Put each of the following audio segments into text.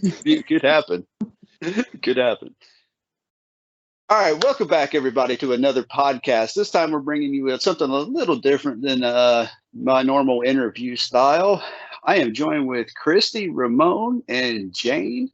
It could happen. Could happen. All right, welcome back, everybody, to another podcast. This time we're bringing you something a little different than my normal interview style. I am joined with Christy, Remon, and Jane.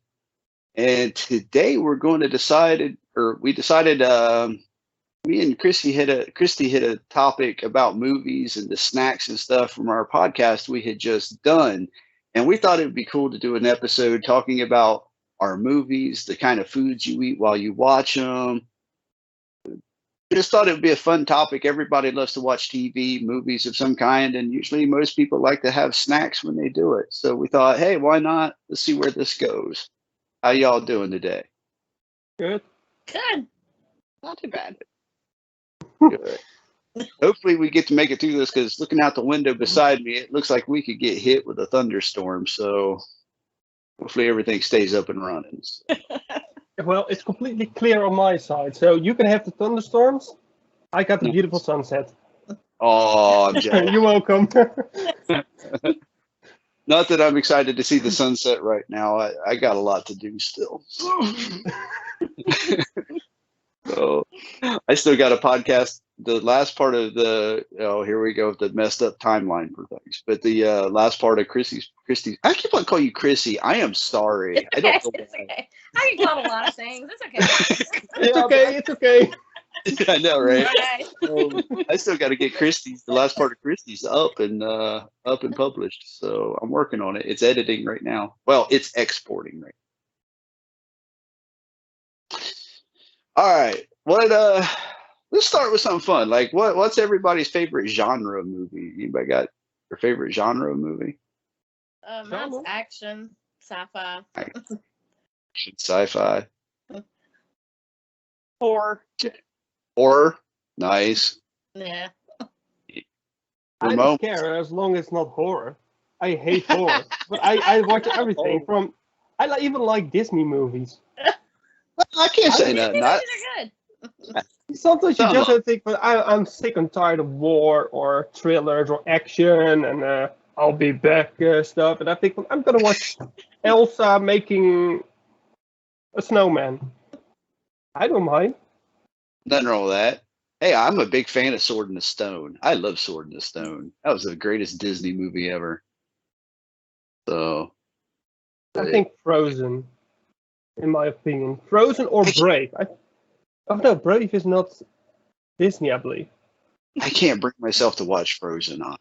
And today we're going to decided, me and Christy hit a topic about movies and the snacks and stuff from our podcast we had just done. And we thought it would be cool to do an episode talking about our movies, the kind of foods you eat while you watch them. Just thought it would be a fun topic. Everybody loves to watch TV, movies of some kind, and usually most people like to have snacks when they do it. So we thought, hey, why not? Let's see where this goes. How y'all doing today? Good. Good. Not too bad. Good. Hopefully we get to make it through this, because looking out the window beside me, it looks like we could get hit with a thunderstorm. So hopefully everything stays up and running. Well, it's completely clear on my side, so you can have the thunderstorms. I got the beautiful sunset. Oh, I'm jealous. You're welcome. Not that I'm excited to see the sunset right now. I got a lot to do still. So I still got a podcast. The last part of here we go, the messed up timeline for things. But the last part of Christy, I keep on calling you Chrissy. I am sorry. It's okay. It's okay. I can call a lot of things. It's okay. It's okay. I know, right? Right. I still got to get Christy's, the last part of Christy's up and published. So I'm working on it. It's editing right now. Well, it's exporting right now. All right. Let's start with something fun. Like what's everybody's favorite genre of movie? Anybody got your favorite genre of movie? Mine's action, sci-fi. Sci-fi. Horror. Nice. Yeah. I don't care as long as it's not horror. I hate horror, but I watch everything from. Even like Disney movies. I can't say Disney nothing. movies are good. Sometimes you just have to think, but I'm sick and tired of war or thrillers or action and I'll be back stuff. And I think, well, I'm gonna watch Elsa making a snowman. I don't mind. Nothing wrong with that. Hey, I'm a big fan of Sword in the Stone. I love Sword in the Stone. That was the greatest Disney movie ever. So I think Frozen, in my opinion. Frozen or Brave. No, Brave is not Disney, I believe. I can't bring myself to watch Frozen on.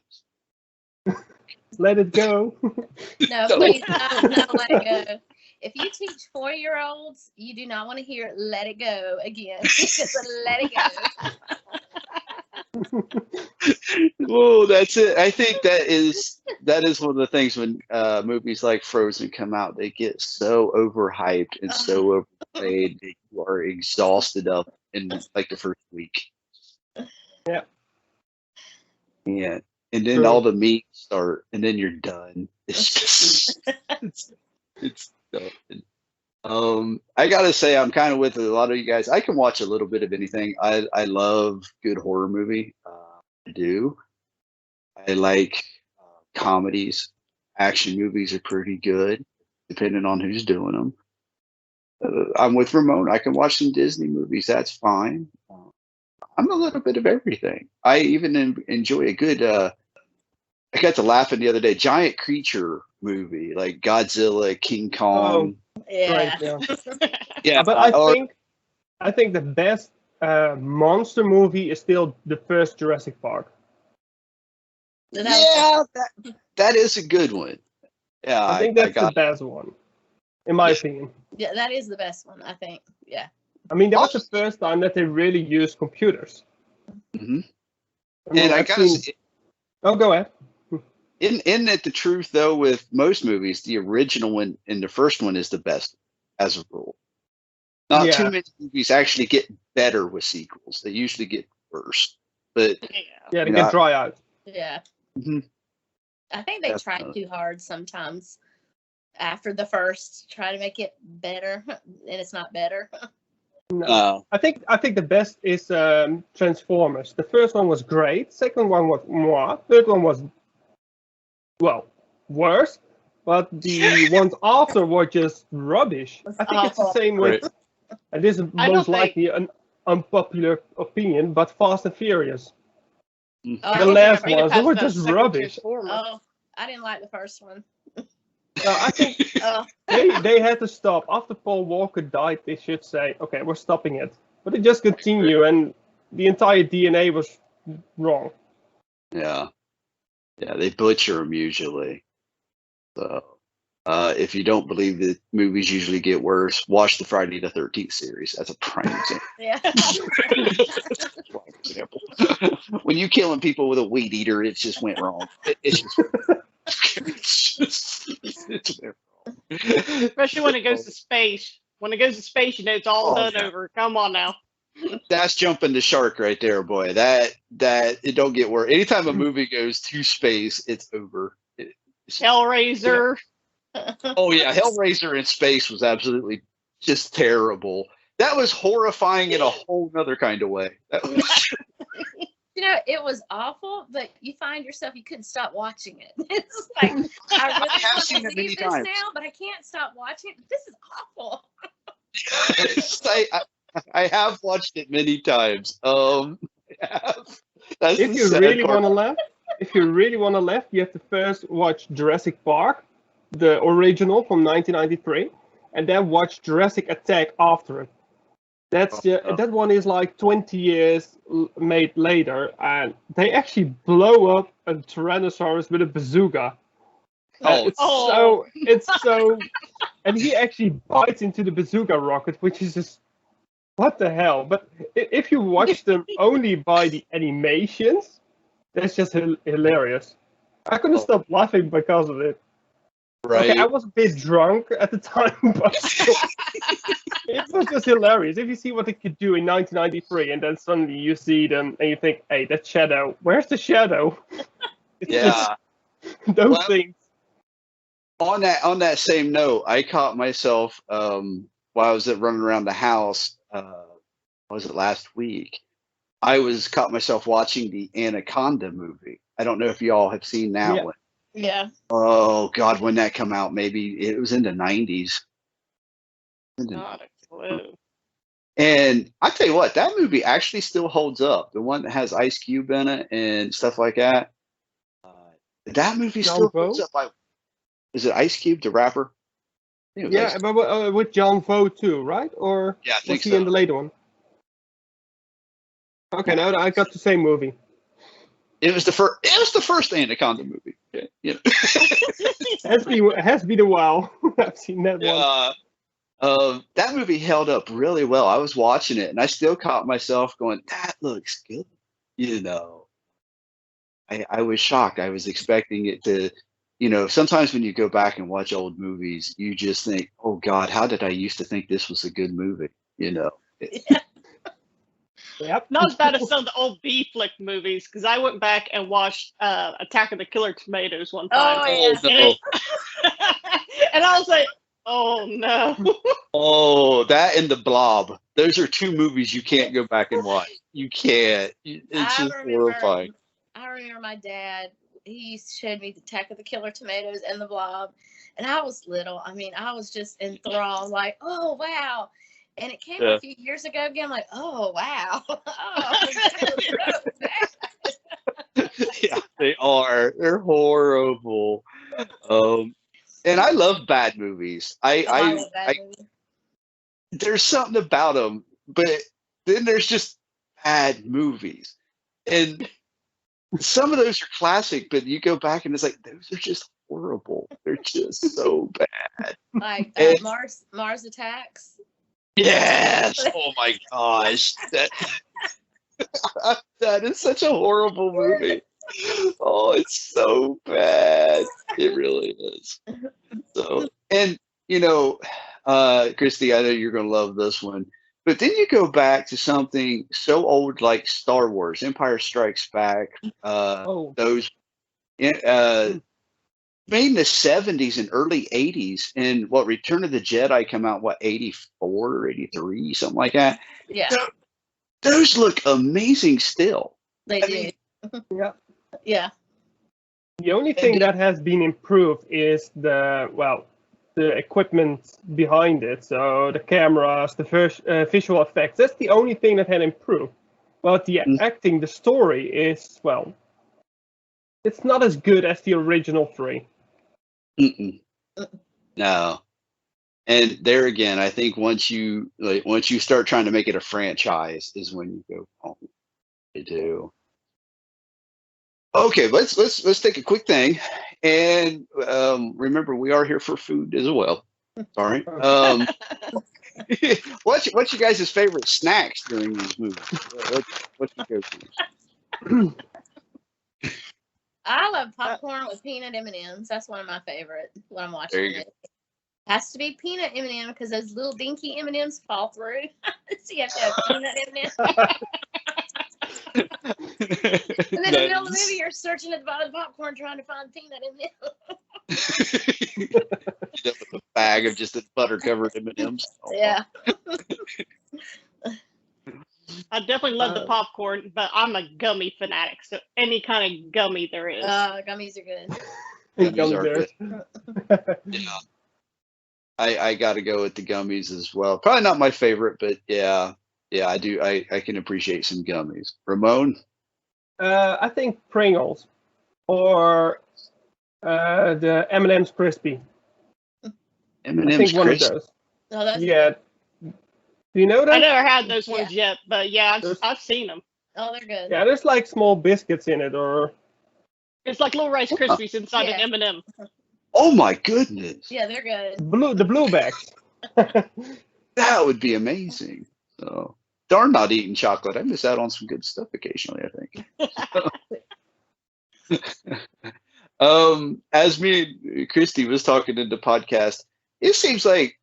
Let it go. No, please don't let it go. If you teach 4-year-olds, you do not want to hear "let it go" again. Just let it go. Oh, that's it. I think that is one of the things when movies like Frozen come out, they get so overhyped and so overplayed that you are exhausted up in like the first week. Yeah. Yeah. And then all the memes start, and then you're done. It's just, it's done. I gotta say, I'm kind of with a lot of you guys. I can watch a little bit of anything. I love good horror movie. I do. I like comedies. Action movies are pretty good, depending on who's doing them. I'm with Ramon. I can watch some Disney movies. That's fine. I'm a little bit of everything. I even enjoy a good. I got to laughing the other day. Giant creature movie like Godzilla, King Kong. Yeah. Right, yeah. Yeah, but I think the best monster movie is still the first Jurassic Park. Yeah, that is a good one. Yeah, I think that's the best one, in my opinion. Yeah, that is the best one, I think. Yeah. I mean, that was the first time that they really used computers. Mm-hmm. I mean, and I gotta say, oh, go ahead. Isn't it the truth though? With most movies, the original one and the first one is the best as a rule. Not too many movies actually get better with sequels. They usually get worse. But they get dry out. Yeah. Mm-hmm. I think they try too hard sometimes after the first, try to make it better, and it's not better. No. I think the best is Transformers. The first one was great. Second one was moi. Third one was, well, worse. but the ones after were just rubbish. It's I think it's the awful. same with, Right. and this is I don't most likely an unpopular opinion, but Fast and Furious. Oh, I The don't last think I made it ones, they past were that just second rubbish. Transformer. Oh, I didn't like the first one. So I think Oh, they had to stop. After Paul Walker died, they should say, okay, we're stopping it. But they just continue, and the entire DNA was wrong. Yeah. Yeah, they butcher them usually. So, if you don't believe that movies usually get worse, watch the Friday the 13th series. That's a prime example. yeah. Prime example. When you killing people with a weed eater, it just went wrong. It's went wrong. Especially when it goes to space. When it goes to space, you know it's all Oh, done yeah. over. Come on now. That's jumping the shark right there, boy. That it don't get worse. Anytime a movie goes to space, it's over. Hellraiser. Oh yeah, Hellraiser in space was absolutely just terrible. That was horrifying in a whole other kind of way. That was, You know, it was awful, but you find yourself, you couldn't stop watching it. It's like, I really have want seen to it many leave this times. now, but I can't stop watching it. This is awful. I have watched it many times. I have. That's If the you sad really part. want to laugh, you have to first watch Jurassic Park, the original from 1993, and then watch Jurassic Attack after it. That one is like 20 years made later, and they actually blow up a Tyrannosaurus with a bazooka. Oh, It's so, and he actually bites into the bazooka rocket, which is just what the hell. But if you watch them only by the animations, that's just hilarious. I couldn't stop laughing because of it. right. Okay, I was a bit drunk at the time, but still, it was just hilarious. If you see what they could do in 1993, and then suddenly you see them, and you think, "Hey, that shadow. Where's the shadow?" It's Yeah. just those Well, things. On that same note, I caught myself while I was running around the house. Was it last week? I caught myself watching the Anaconda movie. I don't know if y'all have seen that Yeah. one. Yeah. Oh God, when that come out, maybe it was in the 90s. Not a clue. And I tell you what, that movie actually still holds up. The one that has Ice Cube in it and stuff like that. That movie John still holds Voight? up. Like, is it Ice Cube, the rapper? I think it was Yeah, Ice Cube. but with John Voight too, right? Or Yeah, I was think he so. in the later one? Okay, no, I got the same movie. It was the first. It was the first Anaconda movie. Okay, you know. Has been a while. I've seen that one. That movie held up really well. I was watching it, and I still caught myself going, "That looks good." You know, I was shocked. I was expecting it to. You know, sometimes when you go back and watch old movies, you just think, "Oh God, how did I used to think this was a good movie?" You know. Yep. Not as bad as some of the old B flick movies, because I went back and watched Attack of the Killer Tomatoes one time. Oh, yeah. no. And I was like, oh no. Oh, that and The Blob. Those are two movies you can't go back and watch. You can't. It's just horrifying. I remember my dad, he used to show me the Attack of the Killer Tomatoes and the Blob. And I was little. I mean, I was just enthralled, like, oh, wow. And it came a few years ago again. I'm like, oh, wow. Oh, Yeah, they are. They're horrible. And I love bad movies. I love that movie. There's something about them, but then there's just bad movies, and some of those are classic. But you go back and it's like those are just horrible. They're just so bad. Like Mars Attacks. Yes. Oh my gosh. That is such a horrible movie. Oh, it's so bad. It really is. So, and you know, Christy, I know you're going to love this one, but then you go back to something so old like Star Wars, Empire Strikes Back. Those made in the 70s and early 80s, and what Return of the Jedi come out, what, 84 or 83, something like that. Yeah. Those look amazing still. They do. Yeah. Yeah. The only thing that has been improved is the equipment behind it. So the cameras, the visual effects. That's the only thing that had improved. But the acting, the story is, well, it's not as good as the original 3. No. And there again, I think once you start trying to make it a franchise is when you go, oh, they do. Okay, let's take a quick thing, and remember we are here for food as well. Sorry. What's your guys' favorite snacks during these movies? What's your go-to? I love popcorn with peanut M&Ms. That's one of my favorite when I'm watching it. Has to be peanut M&M because those little dinky M&Ms fall through. So you have to have peanut M&Ms. And then in the middle of the movie, you're searching at the bottom of the popcorn trying to find peanut M&Ms. With a bag of just the butter-covered M&Ms. Oh. Yeah. I definitely love the popcorn, but I'm a gummy fanatic, so any kind of gummy there is. Gummies are good. Gummies are good. Yeah. I got to go with the gummies as well. Probably not my favorite, but yeah, I do. I can appreciate some gummies. Ramon? I think Pringles or the M&M's Crispy. M&M's I think one Crispy? of those. Oh, that's Yeah. good. Do you know that? I never had those ones yet, but yeah, I've seen them. Oh, they're good. Yeah, there's like small biscuits in it, or It's like little Rice Krispies inside an M&M. Oh my goodness! Yeah, they're good. the blue bags. That would be amazing. So darn not eating chocolate. I miss out on some good stuff occasionally, I think. As me and Christy was talking in the podcast, it seems like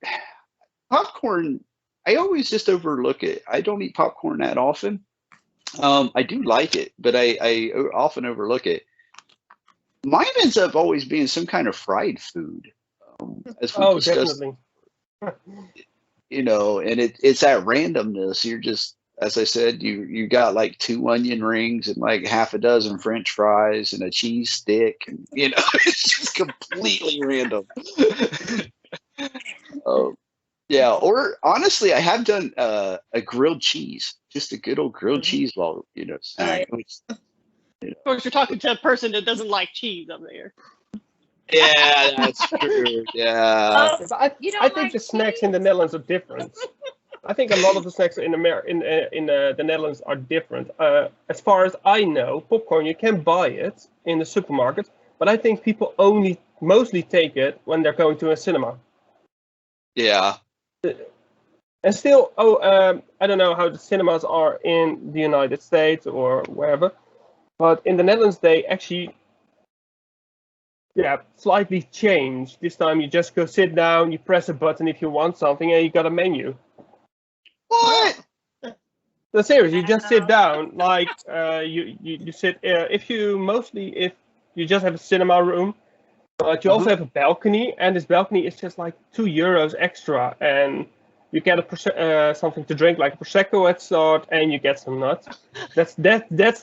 popcorn, I always just overlook it. I don't eat popcorn that often. I do like it, but I often overlook it. Mine ends up always being some kind of fried food. As we discussed, definitely. And it's that randomness. You're just, as I said, you got like 2 onion rings and like half a dozen French fries and a cheese stick, and it's just completely random. Yeah, or honestly, I have done a grilled cheese, just a good old grilled cheese while snack. Of course, you're talking to a person that doesn't like cheese up there. Yeah, that's true. Yeah. I think the snacks in the Netherlands are different. I think a lot of the snacks in the Netherlands are different. As far as I know, popcorn, you can buy it in the supermarket, but I think people mostly take it when they're going to a cinema. Yeah. And still, I don't know how the cinemas are in the United States or wherever, but in the Netherlands, they actually, slightly change. This time you just go sit down, you press a button if you want something, and you got a menu. What? No, seriously, you just sit down, like you sit. If you just have a cinema room, but you also have a balcony, and this balcony is just like €2 extra, and you get something to drink, like a prosecco at start, and you get some nuts. That's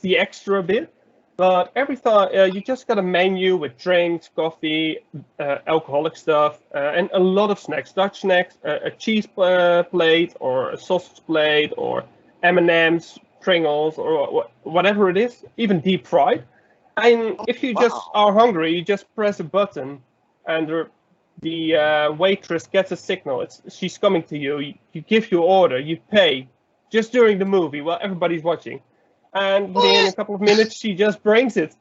the extra bit. But every time you just got a menu with drinks, coffee, alcoholic stuff, and a lot of snacks. Dutch snacks, a cheese plate, or a sausage plate, or M&Ms, Pringles, or whatever it is, even deep fried. And if you just are hungry, you just press a button, and the waitress gets a signal. She's coming to you. You give your order. You pay just during the movie while everybody's watching. And within a couple of minutes, she just brings it.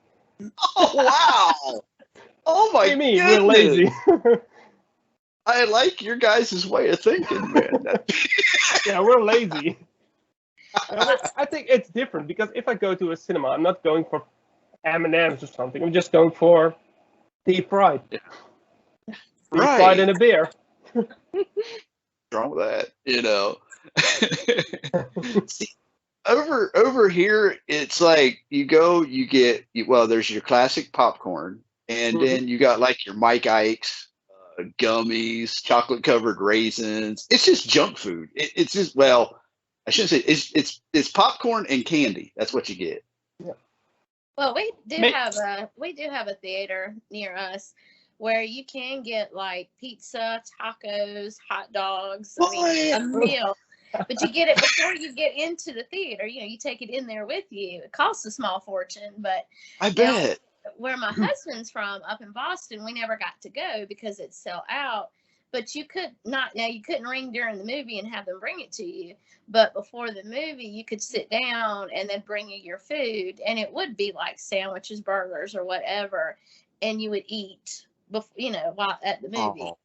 Oh, wow. Oh, my God. We're lazy. I like your guys' way of thinking, man. Yeah, we're lazy. I think it's different, because if I go to a cinema, I'm not going for M&Ms or something. I'm just going for deep fried. Yeah. Deep fried and a beer. What's wrong with that, See, over here, it's like you get there's your classic popcorn, and then you got like your Mike Ike's, gummies, chocolate covered raisins. It's just junk food. It's just, I shouldn't say it's popcorn and candy. That's what you get. Yeah. Well, we do Ma- have a theater near us where you can get like pizza, tacos, hot dogs. I mean, a meal. But you get it before you get into the theater. You know, you take it in there with you. It costs a small fortune, but I you know, bet. where my husband's from, up in Boston, we never got to go because it's sell out. But you couldn't ring during the movie and have them bring it to you. But before the movie, you could sit down and then bring you your food, and it would be like sandwiches, burgers, or whatever, and you would eat, while at the movie. Oh.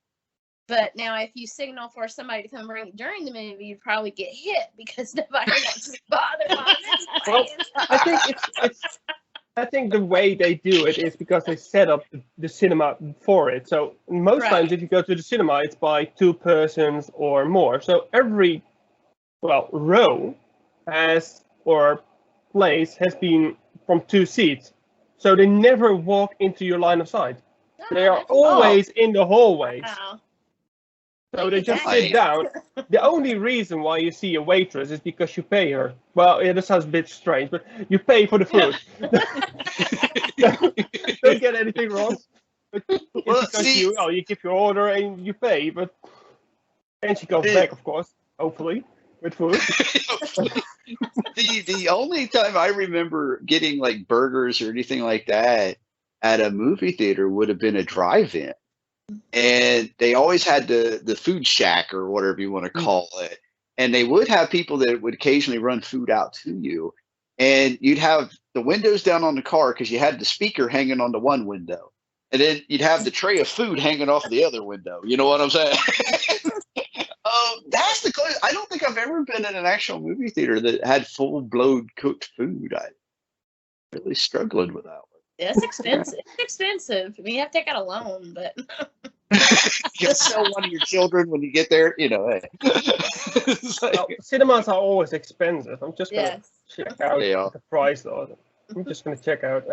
But now, if you signal for somebody to come bring it during the movie, you'd probably get hit because nobody wants to be bothered while it's Well, playing. I think the way they do it is because they set up the cinema for it. So most Right. times, if you go to the cinema, it's by 2 persons or more. So every row or place has been from 2 seats. So they never walk into your line of sight. They are always in the hallways. Wow. So they just Nice. sit down. The only reason why you see a waitress is because you pay her. Well, yeah, this sounds a bit strange, but you pay for the food. Don't get anything wrong. But it's Well, because see- you give your order and you pay, and she comes back, of course, hopefully, with food. The only time I remember getting like burgers or anything like that at a movie theater would have been a drive-in. And they always had the food shack or whatever you want to call it. And they would have people that would occasionally run food out to you. And you'd have the windows down on the car because you had the speaker hanging on the one window. And then you'd have the tray of food hanging off the other window. You know what I'm saying? That's the closest. I don't think I've ever been in an actual movie theater that had full-blown cooked food. I really struggled with that one. It's expensive. It's expensive. I mean, you have to take out a loan, but You can sell one of your children when you get there, you know. Hey. It's like- Well, cinemas are always expensive. I'm just gonna yes. check out They are. the price though. I'm just gonna check out.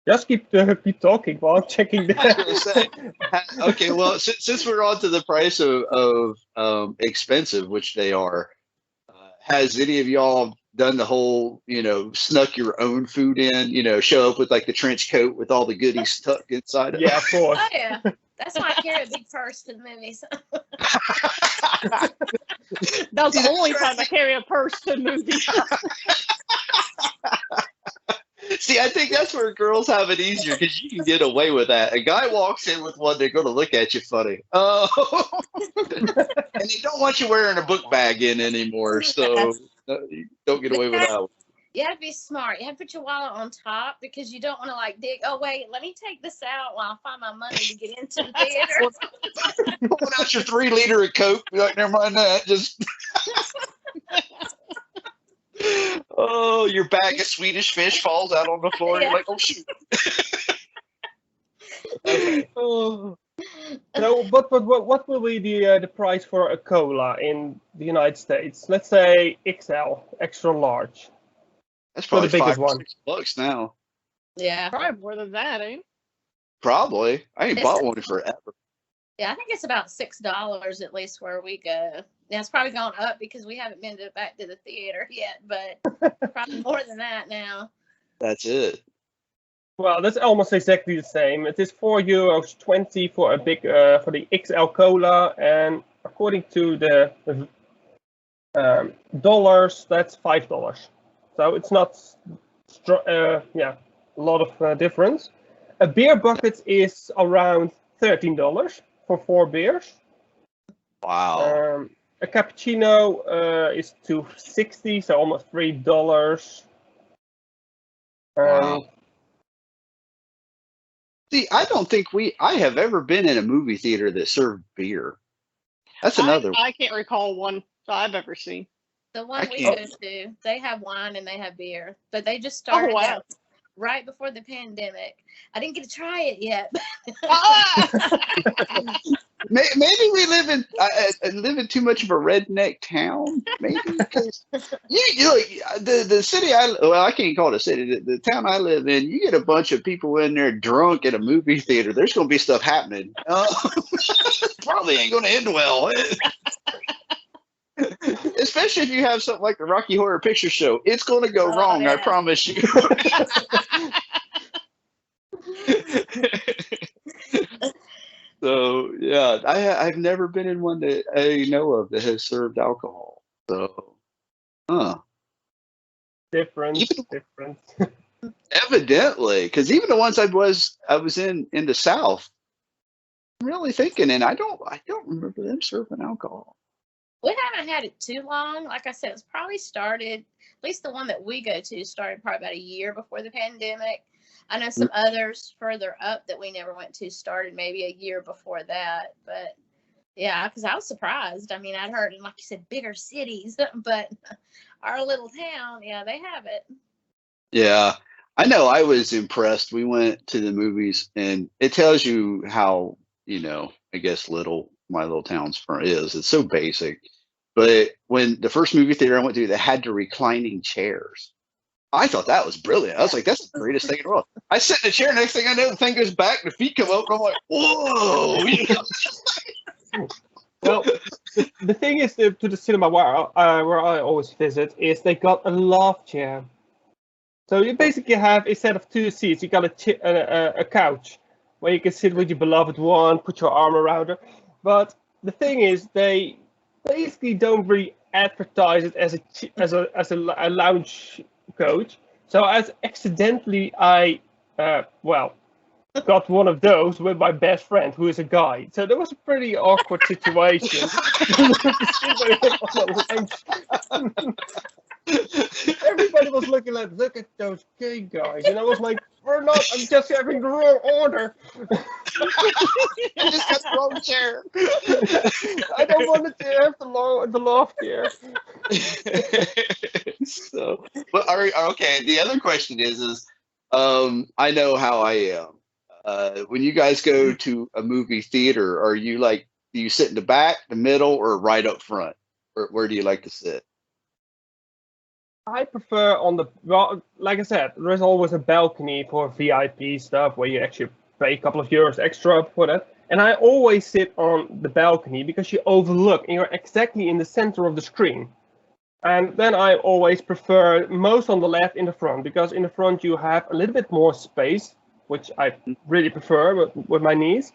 Just keep talking while I'm checking I was that. gonna say, okay, well, since we're on to the price of expensive, which they are, has any of y'all done the whole, snuck your own food in, show up with like the trench coat with all the goodies tucked inside of it? Yeah, of course. Oh yeah. That's why I carry a big purse to the movies. That's the only time I carry a purse to movies. See, I think that's where girls have it easier because you can get away with that. A guy walks in with one, they're going to look at you funny. Oh, and they don't want you wearing a book bag in anymore, so you don't get away with that one. You have to be smart. You have to put your wallet on top because you don't want to like dig. Oh wait, let me take this out while I find my money to get into the theater. Pulling out your 3 liter of Coke, be like, never mind that. Just oh, your bag of Swedish fish falls out on the floor. You're like, oh shoot. Oh. So, what will be the price for a cola in the United States? Let's say XL, extra large. That's For the probably biggest $5 or one. $6 now. Yeah. Probably more than that, ain't it? Probably. I ain't bought one in forever. Yeah, I think it's about $6 at least where we go. Now it's probably gone up because we haven't been back to the theater yet, but probably more than that now. That's it. Well, that's almost exactly the same. It is €4.20 for a big for the XL cola, and according to the dollars, that's $5. So it's not a lot of difference. A beer bucket is around $13 for 4 beers. Wow. A cappuccino is $2.60, so almost $3. Wow. See, I don't think I have ever been in a movie theater that served beer. That's another. I can't recall one that I've ever seen. The one we can't- go to, they have wine and they have beer, but they just started wow. that right before the pandemic. I didn't get to try it yet. Maybe we live in too much of a redneck town. Maybe because the city I can't call it a city. The town I live in, you get a bunch of people in there drunk at a movie theater. There's going to be stuff happening. Probably ain't going to end well. especially if you have something like the Rocky Horror Picture Show. It's going to go wrong, I yeah. promise you. So yeah, I've never been in one that I know of that has served alcohol. So, Different. Evidently, because even the ones I was in the South, I'm really thinking, and I don't remember them serving alcohol. We haven't had it too long. Like I said, it's probably started, at least the one that we go to started probably about a year before the pandemic. I know some others further up that we never went to started maybe a year before that. But yeah, because I was surprised. I mean, I'd heard in, like you said, bigger cities, but our little town, yeah, they have it. Yeah, I know. I was impressed. We went to the movies, and it tells you how, I guess little my little town's is. It's so basic. But when the first movie theater I went to, they had the reclining chairs. I thought that was brilliant. I was like, that's the greatest thing in the world. I sit in the chair, next thing I know, the thing goes back, the feet come up, and I'm like, whoa. Well, the thing is, to the cinema where I always visit, is they got a laugh chair. So you basically have, instead of 2 seats, you got a couch where you can sit with your beloved one, put your arm around her. But the thing is, they basically don't really advertise it as a lounge coach. So as accidentally I got one of those with my best friend, who is a guy. So there was a pretty awkward situation. Everybody was looking like, look at those gay guys, and I was like, we're not. I'm just having the wrong order. I just got the wrong chair. I don't want to have the loft chair. So, but okay. The other question is, I know how I am. When you guys go to a movie theater, are you like, do you sit in the back, the middle, or right up front? Or where do you like to sit? I prefer like I said, there's always a balcony for VIP stuff where you actually pay a couple of euros extra for that. And I always sit on the balcony because you overlook and you're exactly in the center of the screen. And then I always prefer most on the left in the front, because in the front you have a little bit more space, which I really prefer with my knees.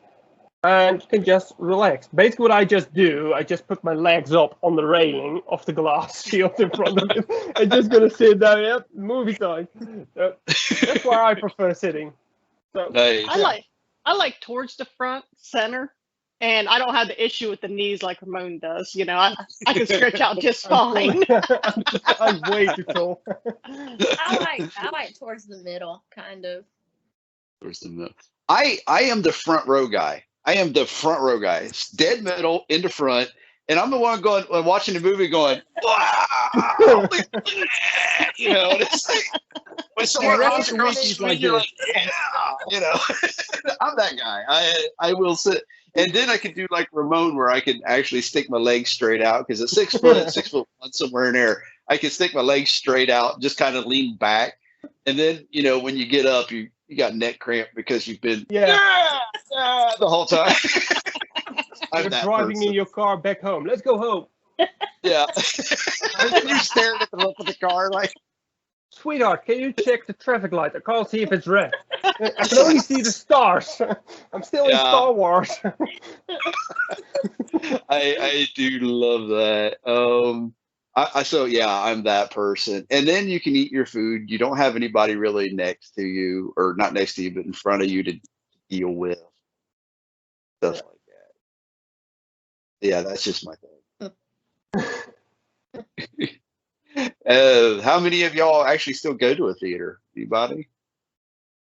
And you can just relax. Basically, what I just do, I just put my legs up on the railing of the glass shield in front of it. I'm just gonna sit down. Yep, movie time. That's where I prefer sitting. So, Nice. I like towards the front center, and I don't have the issue with the knees like Ramon does. I can stretch out just fine. I'm way too tall. I like towards the middle, kind of. Towards the middle. I am the front row guy. It's dead middle in the front, and I'm the one going watching the movie going, wow. It's like when someone runs across the screen, you're like, yeah, I'm that guy. I will sit, and then I can do like Ramon, where I can actually stick my legs straight out, because at 6 foot, 6'1", somewhere in there, I can stick my legs straight out, just kind of lean back, and then when you get up, you got neck cramp because you've been the whole time. You're driving in your car back home. Let's go home. Yeah. You're staring at the roof of the car like, sweetheart, can you check the traffic light? I can't see if it's red. I can only see the stars. I'm still in Star Wars. I do love that. I'm that person. And then you can eat your food. You don't have anybody really next to you, or not next to you, but in front of you to deal with stuff like that. Yeah, that's just my thing. How many of y'all actually still go to a theater? Anybody?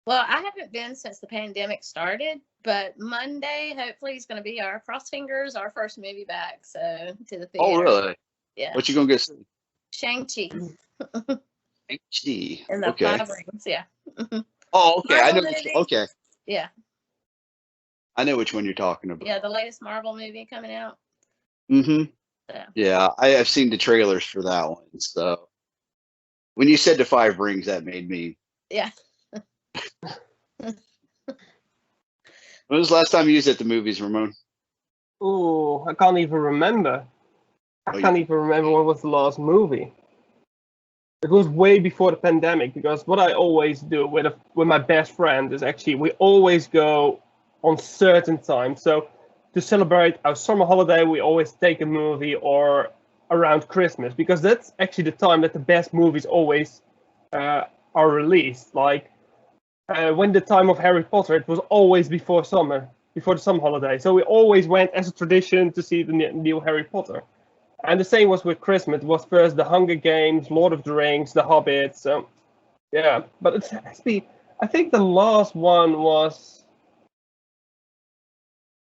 Well, I haven't been since the pandemic started, but Monday hopefully is going to be our cross fingers, our first movie back. So to the theater. Oh, really? Yeah. What you gonna go see? Shang-Chi. Shang-Chi. And the Five Rings, yeah. Oh, okay. I know. Okay. Yeah. I know which one you're talking about. Yeah, the latest Marvel movie coming out. Mm-hmm. Yeah, I have seen the trailers for that one. So when you said the Five Rings, that made me. Yeah. When was the last time you was at the movies, Ramon? Oh, I can't even remember. I can't even remember what was the last movie. It was way before the pandemic, because what I always do with my best friend is actually we always go on certain times. So to celebrate our summer holiday, we always take a movie, or around Christmas, because that's actually the time that the best movies always are released. Like when the time of Harry Potter, it was always before summer, before the summer holiday. So we always went as a tradition to see the new Harry Potter. And the same was with Christmas. It was first the Hunger Games, Lord of the Rings, The Hobbit. So, yeah. But it's actually, I think the last one was,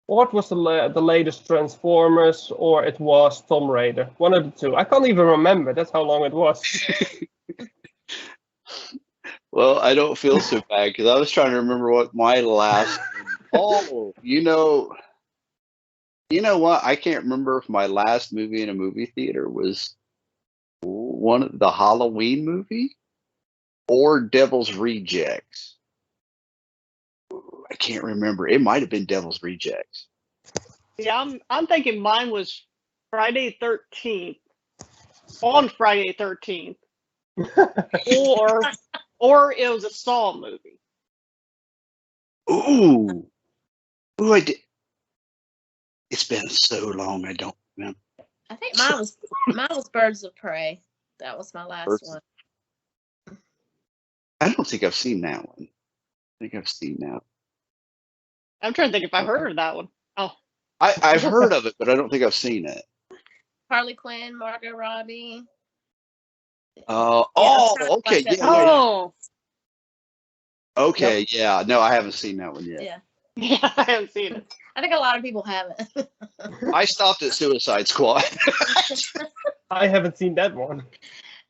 what was the latest Transformers, or it was Tomb Raider. One of the two. I can't even remember. That's how long it was. Well, I don't feel so bad because I was trying to remember what my last. Oh, you know what? I can't remember if my last movie in a movie theater was the Halloween movie or Devil's Rejects. I can't remember. It might have been Devil's Rejects. Yeah, I'm thinking mine was Friday 13th, on Friday 13th, or it was a Saw movie. Ooh, I did. It's been so long. I don't remember. I think mine was Birds of Prey. That was my last one. I don't think I've seen that one. I think I've seen that. I'm trying to think if I heard of that one. Oh, I've heard of it, but I don't think I've seen it. Harley Quinn, Margot Robbie. Okay, like yeah. oh, Okay, Yep. yeah. No, I haven't seen that one yet. Yeah. yeah, I haven't seen it. I think a lot of people haven't. I stopped at Suicide Squad. I haven't seen that one.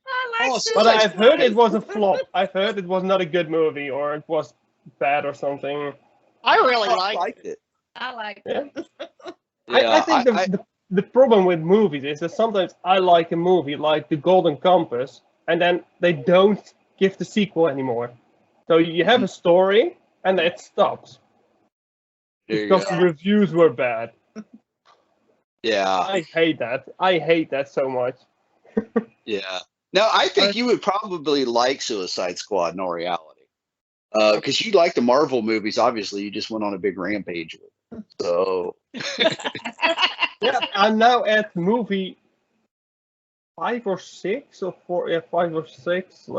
I like Oh, But Suicide I've heard it Squad. was a flop. I've heard it was not a good movie, or it was bad or something. I really I liked it. I like Yeah. it. I think the problem with movies is that sometimes I like a movie like The Golden Compass, and then they don't give the sequel anymore. So you have a story, and it stops There you because go. the reviews were bad. Yeah, I hate that. I hate that so much. yeah. No, I think you would probably like Suicide Squad in all reality. Because you like the Marvel movies, obviously. You just went on a big rampage with them. So, Yeah, I'm now at movie 5 or 6 or 4. Yeah, 5 or 6.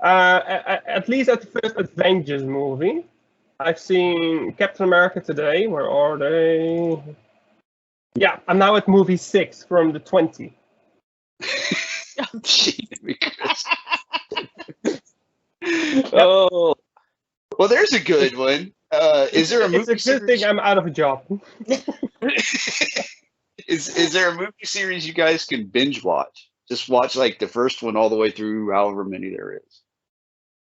At least at the first Avengers movie. I've seen Captain America today. Where are they? Yeah, I'm now at movie 6 from the 20. Oh, well, there's a good one. Is there a movie It's a good thing I'm out of a job. Is there a movie series you guys can binge watch? Just watch like the first one all the way through, however many there is.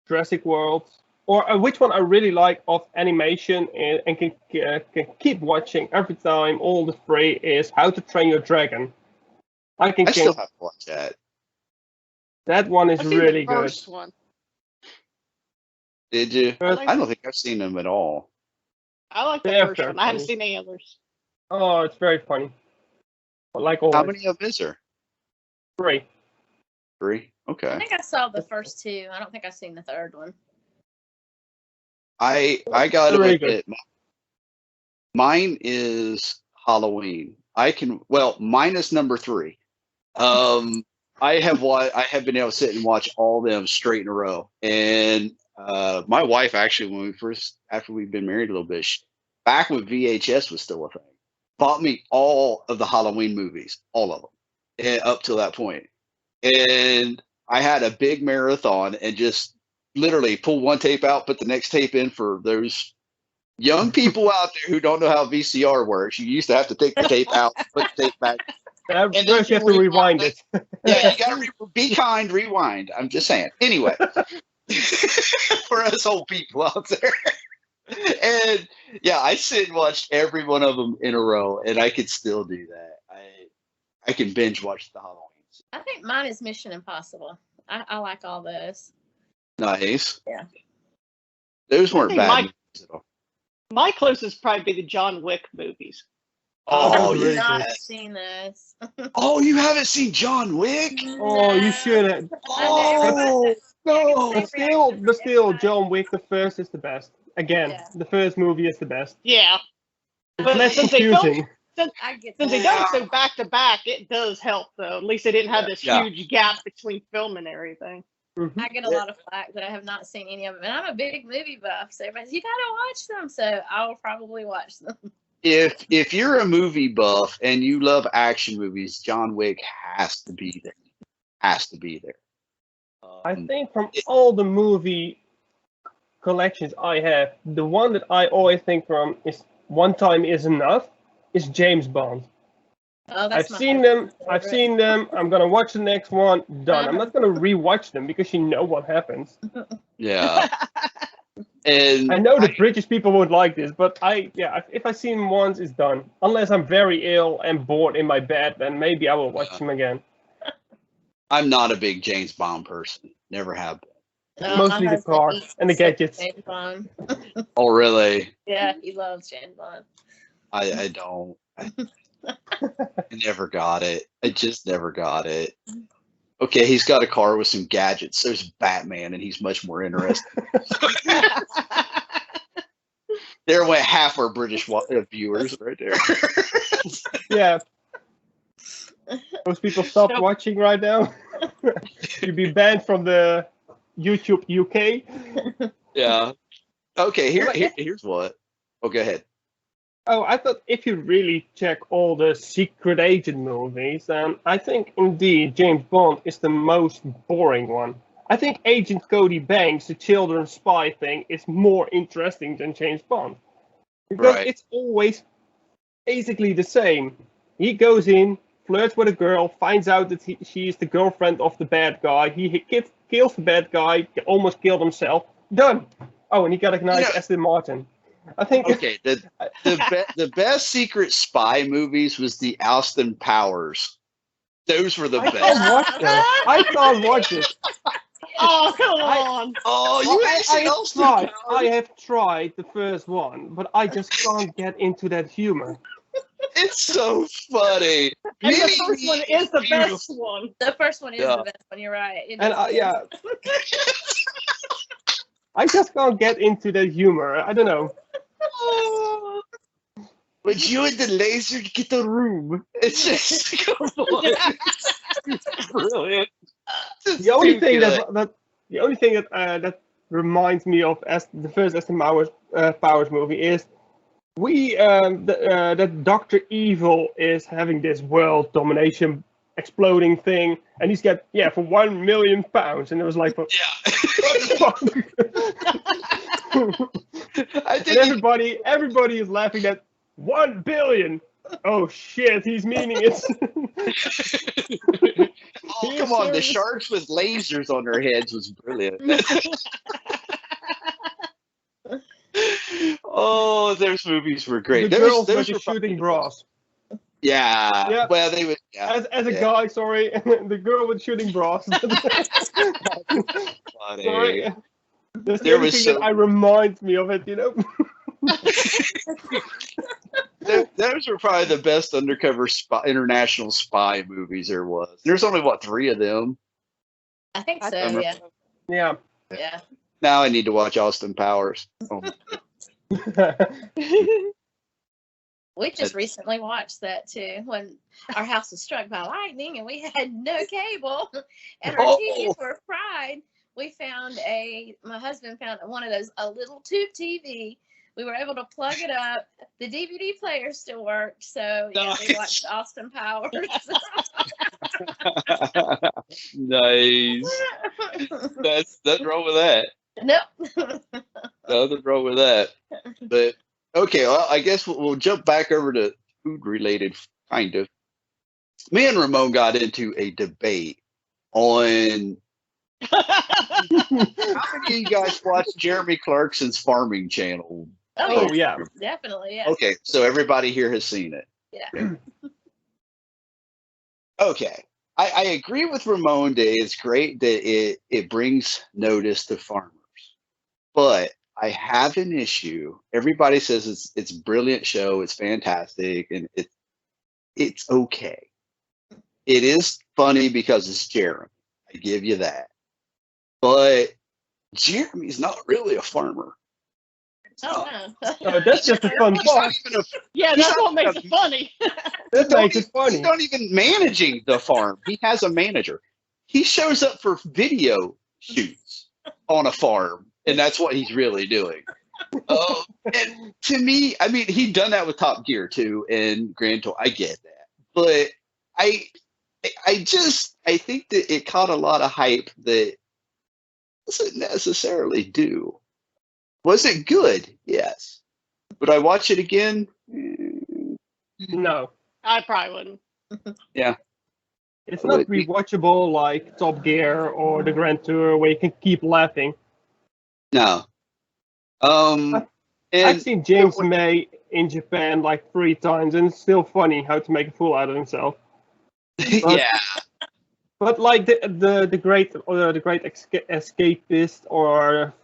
Jurassic World. Or which one I really like of animation and can keep watching every time, all the free, is How to Train Your Dragon. I still have to watch that. That one is I've seen really the first good. one. Did you? First- I don't think I've seen them at all. I like the They're first very one. I haven't funny. seen any others. Oh, it's very funny. But like always. How many of them is there? 3. 3? Okay. I think I saw the first 2. I don't think I've seen the third one. I got to Really admit, mine is Halloween. Minus number 3. I have been able to sit and watch all of them straight in a row. And my wife actually, after we've been married a little bit, back when VHS was still a thing, bought me all of the Halloween movies, all of them, and up till that point. And I had a big marathon and just literally pull one tape out, put the next tape in. For those young people out there who don't know how VCR works, you used to have to take the tape out, put the tape back. And then first you have to rewind it. Yeah, you gotta be kind, rewind. I'm just saying. Anyway, for us old people out there. And yeah, I sit and watched every one of them in a row, and I could still do that. I can binge watch the Halloween. I think mine is Mission Impossible. I like all those. Nice. Yeah. Those weren't think bad movies at all. My closest probably be the John Wick movies. Oh, that's really I've not good. seen this. Oh, you haven't seen John Wick? Oh, you No. should have. Oh, no. But still, John Wick the first is the best. Again, Yeah. the first movie is the best. Yeah. It's But less since they filmed, confusing. I get since they that. done it so back to back, it does help though. At least they didn't have this Yeah. huge gap between film and everything. Mhm. I get a lot of flack that I have not seen any of them, and I'm a big movie buff, so everybody's, you gotta watch them. So I'll probably watch them. If you're a movie buff and you love action movies, John Wick has to be there. Has to be there. I think from all the movie collections I have, the one that I always think from is One Time Is Enough is James Bond. Oh, that's I've my seen favorite. them. I've seen them. I'm gonna watch the next one. Done. I'm not gonna rewatch them because you know what happens. Yeah. And I know the British people would like this, but if I see them once, it's done. Unless I'm very ill and bored in my bed, then maybe I will watch them again. I'm not a big James Bond person. Never have been. Mostly my the car husband eats and the so gadgets. James Bond. Oh, really? Yeah, he loves James Bond. I don't. I never got it. I just never got it. Okay, he's got a car with some gadgets. There's Batman, and he's much more interesting. There went half our British viewers right there. Yeah. Most people stop watching right now. You'd be banned from the YouTube UK. Yeah. Okay, here's what. Oh, go ahead. Oh, I thought if you really check all the secret agent movies, I think indeed James Bond is the most boring one. I think Agent Cody Banks, the children's spy thing, is more interesting than James Bond. Because Right. it's always basically the same. He goes in, flirts with a girl, finds out that she is the girlfriend of the bad guy. He kills the bad guy, almost killed himself. Done. Oh, and he got a nice Aston Martin. I think. Okay, the best secret spy movies was the Austin Powers. Those were the I best. can't watch that. I can't watch it. Oh, come on. Oh, you ain't seen Austin Powers? I have tried the first one, but I just can't get into that humor. It's so funny. And the first one is the best one. The first one is Yeah. the best one. You're right. It And is. I just can't get into that humor. I don't know. But you and the laser get the room. It's just come on. It's brilliant. It's The only too thing good. that reminds me of the first Aston Powers movie is that Dr. Evil is having this world domination exploding thing, and he's got for £1 million, and it was like, what the fuck? I And think everybody is laughing at 1 billion. Oh shit, he's meaning it. oh, come on, the sharks with lasers on their heads was brilliant. Oh, those movies were great. The girls with the were shooting bras. Yeah. Yeah. Well, they would. Yeah. As a guy, sorry, the girl with shooting bras. Funny. Sorry. That's the There only was thing that I remind me of it, you know. Those were probably the best undercover international spy movies there was. There's only 3 of them. I think so. remember. Yeah. Yeah. Yeah. Now I need to watch Austin Powers. Oh. We just recently watched that too when our house was struck by lightning and we had no cable and our TVs were fried. My husband found one of those, a little tube TV. We were able to plug it up. The DVD player still worked. So yeah, we watched Austin Powers. Nice. That's nothing wrong with that. Nope. Nothing wrong with that. But okay, well, I guess we'll jump back over to food related, kind of. Me and Ramon got into a debate on how many of you guys watch Jeremy Clarkson's farming channel. Oh yeah. Definitely, yeah. Okay, so everybody here has seen it. Yeah. Okay. I agree with Ramon that it's great that it brings notice to farmers. But I have an issue. Everybody says it's a brilliant show, it's fantastic, and it's okay. It is funny because it's Jeremy. I give you that. But Jeremy's not really a farmer. Oh no. No, that's just a fun He's not part. even a Yeah, He's that's not what makes gonna- it funny. That makes it He's funny. not even managing the farm. He has a manager. He shows up for video shoots on a farm, and that's what he's really doing. And to me, I mean, he'd done that with Top Gear too, and Grand Tour. I get that, but I think that it caught a lot of hype that doesn't necessarily do. Was it good? Yes. Would I watch it again? No, I probably wouldn't. it's not Would be- rewatchable like Top Gear or the Grand Tour where you can keep laughing. No. I've And seen James May in Japan like 3 times, and it's still funny how to make a fool out of himself. yeah, But like the great escapist or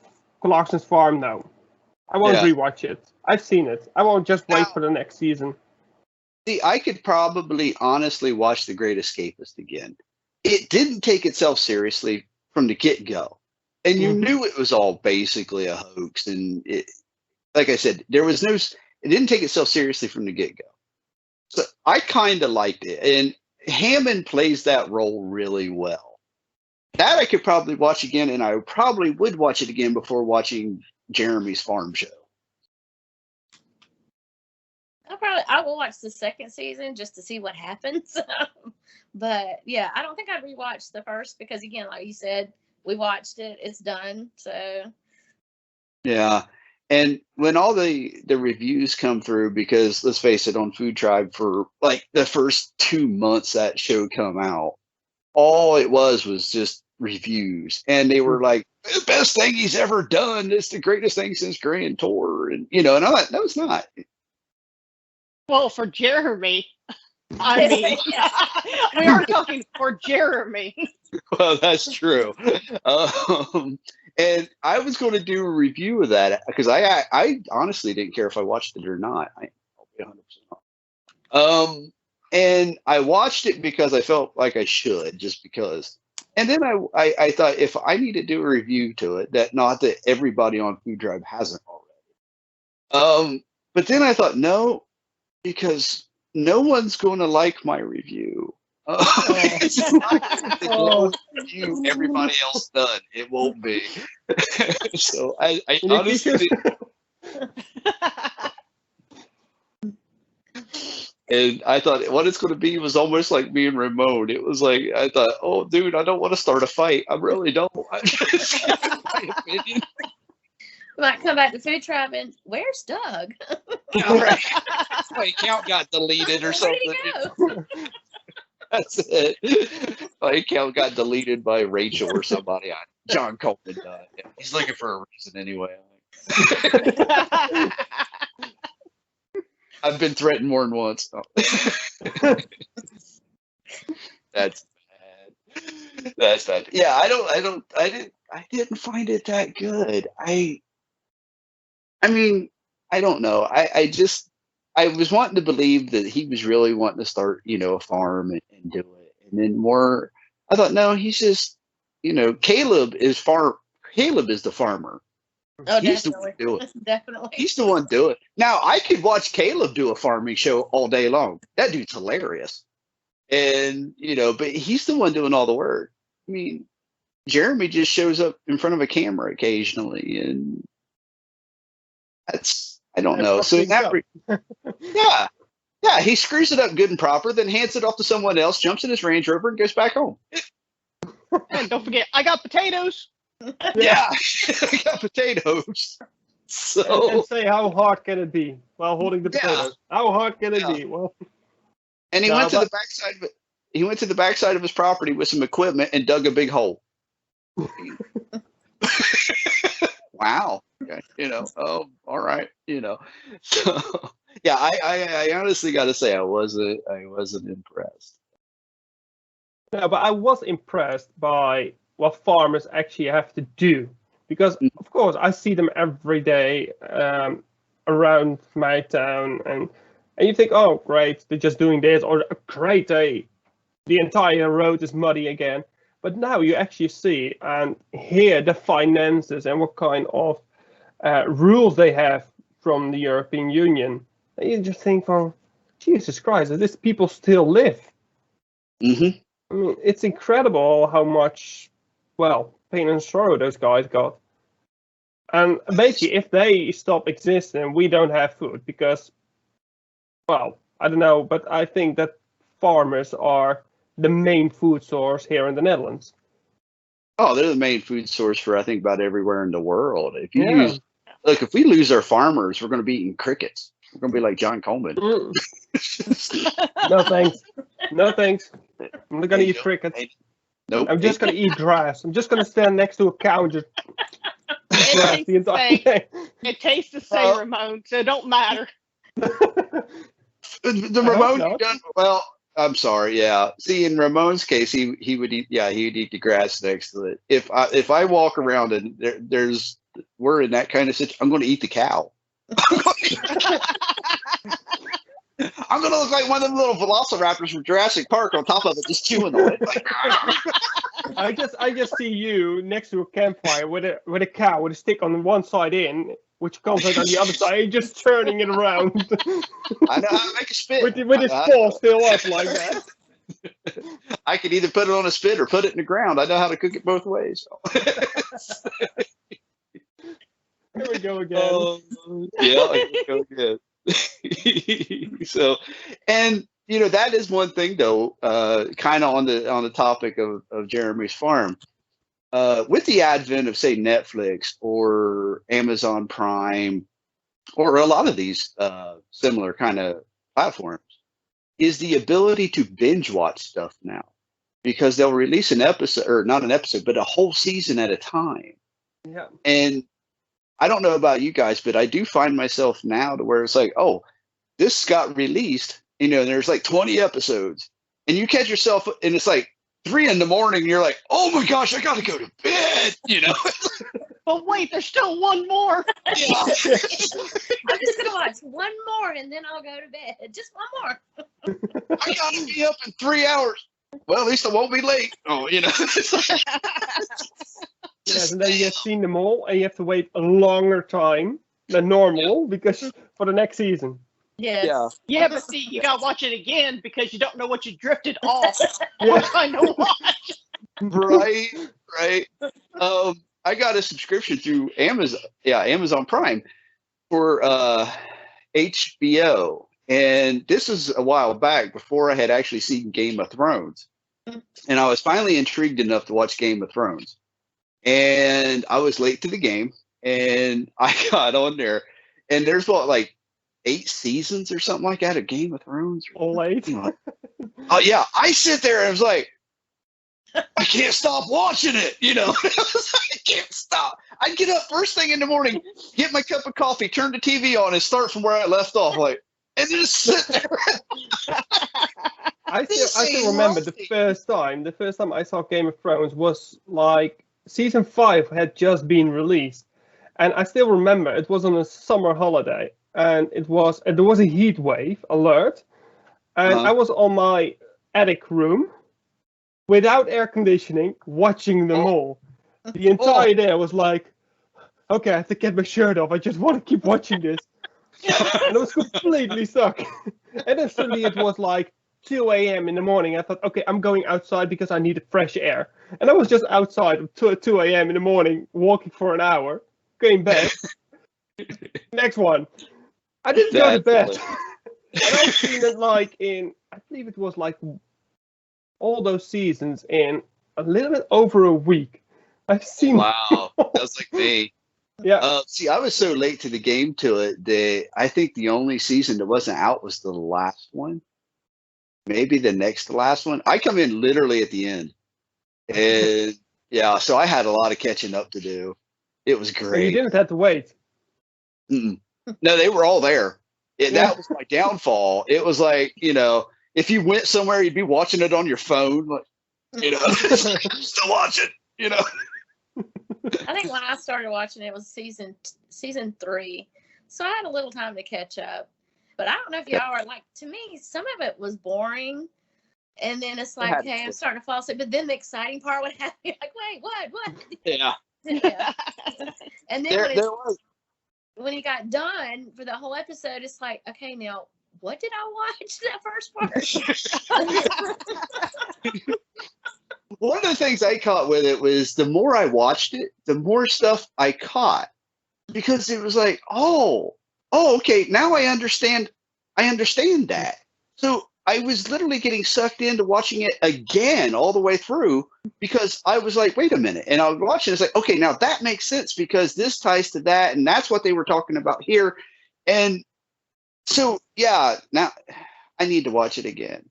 Clarkson's Farm, no, I won't Yeah. rewatch it. I've seen it. I won't just wait Now- for the next season. see, I could probably honestly watch The Great Escapist again. It didn't take itself seriously from the get-go. And you Mhm. knew it was all basically a hoax. And it, like I said, it didn't take itself seriously from the get-go. So I kind of liked it. And Hammond plays that role really well. That I could probably watch again, and I probably would watch it again before watching Jeremy's farm show. I will watch the second season just to see what happens. But yeah, I don't think I'd rewatch the first because again, like you said, we watched it, it's done. So Yeah. And when all the reviews come through, because let's face it, on FoodTribe for like the first 2 months that show come out, all it was just reviews. And they were like, the best thing he's ever done. It's the greatest thing since Grand Tour. And and I'm like, no, it's not. Well, for Jeremy, I mean, we are talking for Jeremy. Well, that's true. And I was going to do a review of that because I honestly didn't care if I watched it or not. I'll be 100% honest. And I watched it because I felt like I should, just because. And then I thought if I need to do a review to it, not that everybody on FoodTribe hasn't already. But then I thought no, because no one's going to like my review. It's not the lowest review everybody else done. It won't be. So I honestly, and I thought what it's going to be was almost like me and Remon. It was like I thought, oh, dude, I don't want to start a fight. I really don't. I just my opinion. we might come back to FoodTribe and where's Doug? My account got deleted or Where'd something. he go? That's it. My account got deleted by Rachel or somebody. John Coleman died. He's looking for a reason anyway. I've been threatened more than once. Oh. That's bad. That's bad. Yeah, I didn't find it that good. I mean, I don't know. I was wanting to believe that he was really wanting to start, a farm and do it. And then I thought, no, he's just, Caleb is the farmer. Oh, He's the one definitely. do it. Definitely. He's the one do it. Now I could watch Caleb do a farming show all day long. That dude's hilarious. And, but he's the one doing all the work. I mean, Jeremy just shows up in front of a camera occasionally, and I don't know. So yeah, he screws it up good and proper, then hands it off to someone else, jumps in his Range Rover, and goes back home. And don't forget, I got potatoes. Yeah, I got potatoes. So And say how hard can it be while holding the Yeah. potatoes? How hard can it Yeah. be? Well, and he No, went to but- the backside of it. He went to the backside of his property with some equipment and dug a big hole. Wow. Okay. Oh, all right. So yeah, I honestly got to say I wasn't impressed. no, but I was impressed by what farmers actually have to do because, of course, I see them every day around my town, and And you think, oh, great, they're just doing this, or great, the entire road is muddy again. But now you actually see and hear the finances and what kind of rules they have from the European Union. And you just think, well, Jesus Christ, these people still live. Mm-hmm. I mean, it's incredible how much, well, pain and sorrow those guys got. And basically, if they stop existing, we don't have food because, well, I don't know, but I think that farmers are the main food source here in the Netherlands. Oh, they're the main food source for, I think, about everywhere in the world. If you Yeah. look, if we lose our farmers, we're going to be eating crickets. We're going to be like John Coleman. Mm. No thanks. No thanks. I'm not gonna eat crickets. Nope. I'm just gonna eat grass. I'm just gonna stand next to a cow and just eat grass It the entire day. tastes the same, Ramon, so it don't matter. The I hope Ramon, not. well, I'm sorry. Yeah. See, in Ramon's case, he would eat. Yeah, he would eat the grass next to it. If I walk around and we're in that kind of situation, I'm going to eat the cow. I'm going to look like one of them little velociraptors from Jurassic Park on top of it, just chewing on it. I just see you next to a campfire with a cow with a stick on one side in, which comes out on the other side, just turning it around. I know how to make a spit. with his paw still up like that. I could either put it on a spit or put it in the ground. I know how to cook it both ways. Here we go again. Yeah, here we go again. So, and that is one thing though, kind of on the topic of Jeremy's farm, with the advent of say Netflix or Amazon Prime or a lot of these similar kind of platforms, is the ability to binge watch stuff now, because they'll release an episode, or not an episode, but a whole season at a time. Yeah. And I don't know about you guys, but I do find myself now to where it's like, oh, this got released, and there's like 20 episodes, and you catch yourself, and it's like 3 a.m, and you're like, oh my gosh, I got to go to bed, But wait, there's still one more. I'm just gonna watch one more and then I'll go to bed. Just one more. I got to be up in 3 hours. Well, at least I won't be late. Oh, Yes, and then you have seen them all, and you have to wait a longer time than normal because for the next season. Yes. Yeah. Yeah, but see, you gotta watch it again because you don't know what you drifted off. Yeah. What kind of watch? Right. I got a subscription through Amazon. Yeah, Amazon Prime for HBO, and this is a while back before I had actually seen Game of Thrones, and I was finally intrigued enough to watch Game of Thrones. And I was late to the game, and I got on there, and there's like 8 seasons or something like that of Game of Thrones. Late. Oh yeah, I sit there and I was like, I can't stop watching it. I can't stop. I'd get up first thing in the morning, get my cup of coffee, turn the TV on, and start from where I left off, and just sit there. I still remember the first time I saw Game of Thrones was like season 5 had just been released, and I still remember it was on a summer holiday, and there was a heat wave alert, and I was on my attic room without air conditioning watching them all. The entire day I was like, okay, I have to get my shirt off. I just want to keep watching this. And I was completely stuck. And then suddenly it was like 2 a.m. in the morning. I thought, okay, I'm going outside because I needed fresh air. And I was just outside at 2 a.m. in the morning, walking for an hour, came back. Next one. I didn't go to bed. I've seen it like I believe it was like all those seasons in a little bit over a week. I've seen. Wow, that's like me. Yeah. See, I was so late to the game to it that I think the only season that wasn't out was the last one. Maybe the next to last one. I come in literally at the end. And yeah, so I had a lot of catching up to do. It was great. So you didn't have to wait. Mm-mm. No, they were all there. That was my downfall. It was like, if you went somewhere, you'd be watching it on your phone, still watching, I think when I started watching it was season 3, so I had a little time to catch up. But I don't know if y'all are like, to me, some of it was boring. And then it's like, had hey, I'm to. starting to fall asleep. But then the exciting part would happen. You're like, wait, what? Yeah. Yeah. And then There was. when it got done for the whole episode, it's like, okay, now what did I watch that first part? One of the things I caught with it was the more I watched it, the more stuff I caught, because it was like, oh, okay, now I understand that. So I was literally getting sucked into watching it again all the way through, because I was like, wait a minute. And I was watching it, it's like, okay, now that makes sense because this ties to that. And that's what they were talking about here. And so, yeah, now I need to watch it again.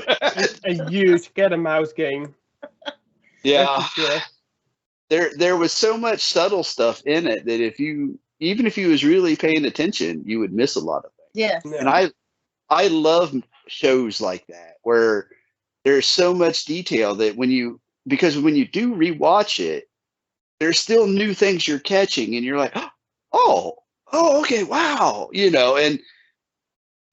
It's a huge cat and mouse game. Yeah. That's for sure. There was so much subtle stuff in it that even if you was really paying attention, you would miss a lot of things. Yes. Yeah. And I love shows like that where there's so much detail that because when you do rewatch it, there's still new things you're catching, and you're like, oh, okay, wow,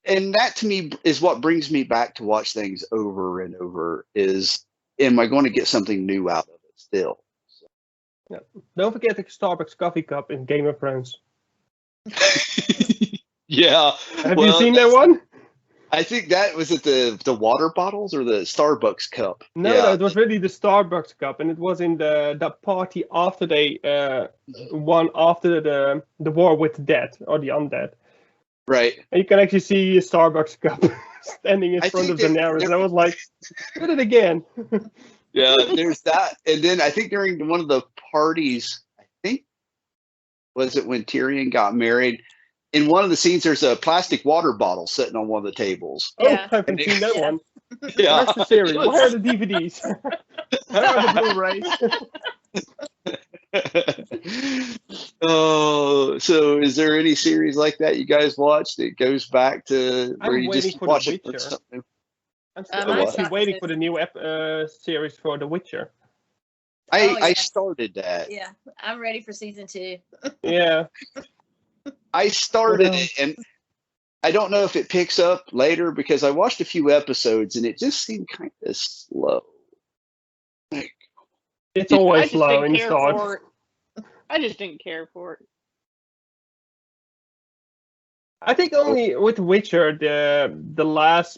and that to me is what brings me back to watch things over and over. Is, am I going to get something new out of it still? Yeah. Don't forget the Starbucks coffee cup in Game of Thrones. Yeah. Have you seen that one? I think that was at the water bottles or the Starbucks cup. No, it was really the Starbucks cup, and it was in the party after they won after the war with the dead or the undead. Right. And you can actually see a Starbucks cup standing in front of Daenerys, and I was like, did it again. Yeah, there's that. And then I think during one of the parties, was it when Tyrion got married? In one of the scenes, there's a plastic water bottle sitting on one of the tables. Yeah. Oh, I haven't seen that one. Yeah. Where's the series? Where are the DVDs? Where are the Blu-rays? Oh, so is there any series like that you guys watch that goes back to where I'm you waiting just for watch The it for Witcher. something? I'm Mine's actually not waiting good. for the new series for The Witcher. I yeah. started that. Yeah, I'm ready for season 2. Yeah. I started What it, and I don't know if it picks up later because I watched a few episodes and it just seemed kind of slow. Like, It's I always just slow didn't in the care start. for it. I just didn't care for it. I think only with Witcher the last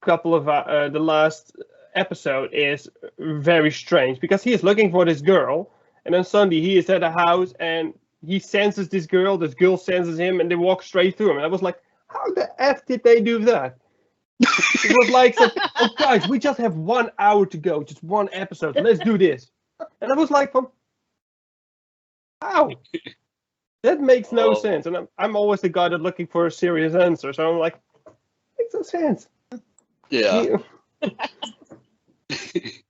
couple of the last episode is very strange because he is looking for this girl, and then suddenly he is at a house and he senses this girl senses him, and they walk straight through him. And I was like, how the F did they do that? It was like, oh guys, we just have 1 hour to go, just one episode. Let's do this. And I was like, how? That makes no sense. And I'm always the guy that's looking for a serious answer. So I'm like, makes no sense. yeah. See,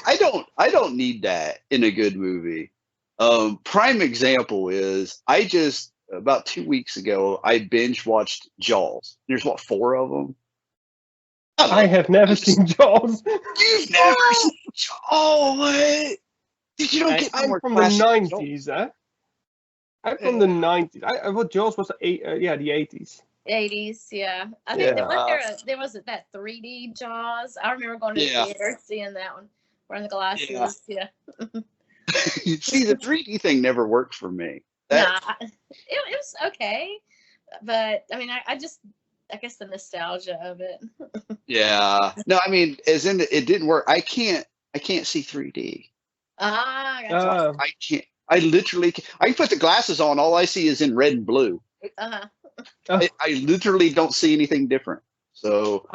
I don't need that in a good movie. Prime example is about 2 weeks ago I binge watched Jaws. There's 4 of them. I have never seen Jaws. You've never seen Jaws? Oh, what? Did you don't get I'm more from the classic 90s, huh? I'm from the 90s. I thought Jaws was the 80s. 80s, yeah. I think there was that 3D Jaws. I remember going to the theater seeing that one, wearing the glasses. Yeah. See, the 3D thing never worked for me. Nah, it was okay, but I mean, I guess the nostalgia of it. Yeah. No, I mean, as in it didn't work. I can't see 3D. Gotcha. I can't. I literally I can put the glasses on. All I see is in red and blue. I literally don't see anything different. So